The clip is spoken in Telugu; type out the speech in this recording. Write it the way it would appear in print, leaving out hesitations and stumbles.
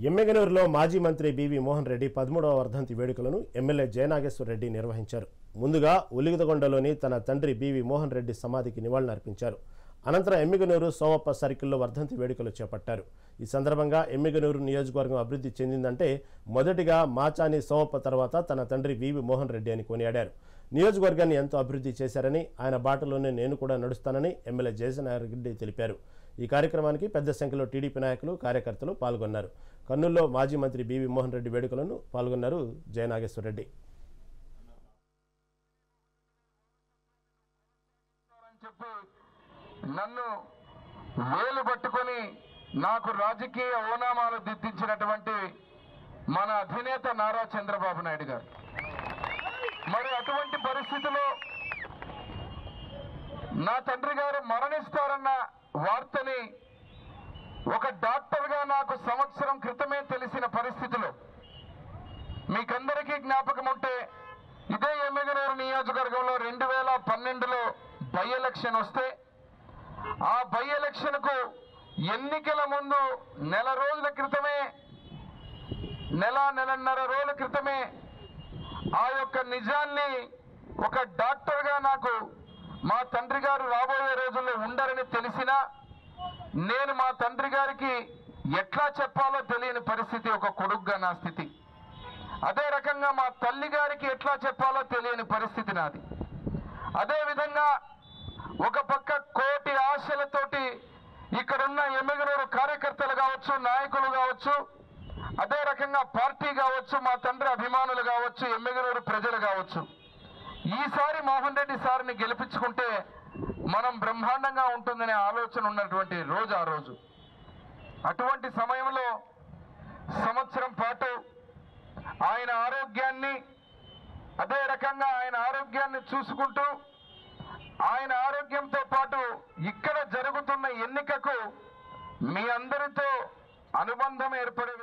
ఎమ్మెగనూరులో మాజీ మంత్రి బివి మోహన్ రెడ్డి 13వ వర్ధంతి వేడుకలను ఎమ్మెల్యే జయనాగేశ్వర రెడ్డి నిర్వహించారు. ముందుగా ఉలిగిదగొండలోని తన తండ్రి బివి మోహన్ రెడ్డి సమాధికి నివాళులర్పించారు. అనంతరం ఎమ్మెగనూరు సోమప్ప సర్కిల్లో వర్ధంతి వేడుకలు చేపట్టారు. ఈ సందర్భంగా ఎమ్మెగనూరు నియోజకవర్గం అభివృద్ధి చెందిందంటే మొదటిగా మాచాని సోమప్ప తర్వాత తన తండ్రి బివి మోహన్ రెడ్డి అని కొనియాడారు. నియోజకవర్గాన్ని ఎంతో అభివృద్ధి చేశారని, ఆయన బాటలోనే నేను కూడా నడుస్తానని ఎమ్మెల్యే జయనాగేశ్వర రెడ్డి తెలిపారు. ఈ కార్యక్రమానికి పెద్ద సంఖ్యలో టీడీపీ నాయకులు, కార్యకర్తలు పాల్గొన్నారు. కర్నూలులో మాజీ మంత్రి బివి మోహన్ రెడ్డి వేడుకలను పాల్గొన్నారు జయనాగేశ్వర రెడ్డి. నన్ను వేలు పట్టుకొని నాకు రాజకీయ ఓనామాలు దిద్దించినటువంటి మన అధినేత నారా చంద్రబాబు నాయుడు గారు. మరి అటువంటి పరిస్థితిలో నా తండ్రి గారు మరణిస్తారన్న వార్తని ఒక డాక్టర్గా నాకు సంవత్సరం క్రితమే తెలిసిన పరిస్థితిలో, మీకందరికీ జ్ఞాపకం ఉంటే ఇదే ఎమ్మెగనూరు నియోజకవర్గంలో 2012లో బై ఎలక్షన్ వస్తే ఆ బై ఎలక్షన్కు ఎన్నికల ముందు నెలన్నర రోజుల క్రితమే ఆ యొక్క నిజాన్ని ఒక డాక్టర్గా నాకు మా తండ్రి గారు రాబోయే రోజుల్లో ఉండరని తెలిసినా నేను మా తండ్రి గారికి ఎట్లా చెప్పాలో తెలియని పరిస్థితి, ఒక కొడుకుగా నా స్థితి. అదే రకంగా మా తల్లి గారికి ఎట్లా చెప్పాలో తెలియని పరిస్థితి నాది. అదేవిధంగా ఒక పక్క కోటి ఆశలతోటి ఇక్కడున్న ఎమ్మెగనూరు కార్యకర్తలు కావచ్చు, నాయకులు కావచ్చు, అదే రకంగా పార్టీ కావచ్చు, మా తండ్రి అభిమానులు కావచ్చు, ఎమ్మెగనూరు ప్రజలు కావచ్చు, ఈసారి మోహన్ రెడ్డి సార్ని గెలిపించుకుంటే మనం బ్రహ్మాండంగా ఉంటుందనే ఆలోచన ఉన్నటువంటి రోజు ఆ రోజు. అటువంటి సమయంలో సంవత్సరం పాటు ఆయన ఆరోగ్యాన్ని, అదే రకంగా ఆయన ఆరోగ్యాన్ని చూసుకుంటూ ఆయన ఆరోగ్యంతో పాటు ఇక్కడ జరుగుతున్న ఎన్నికకు మీ అందరితో అనుబంధం ఏర్పడే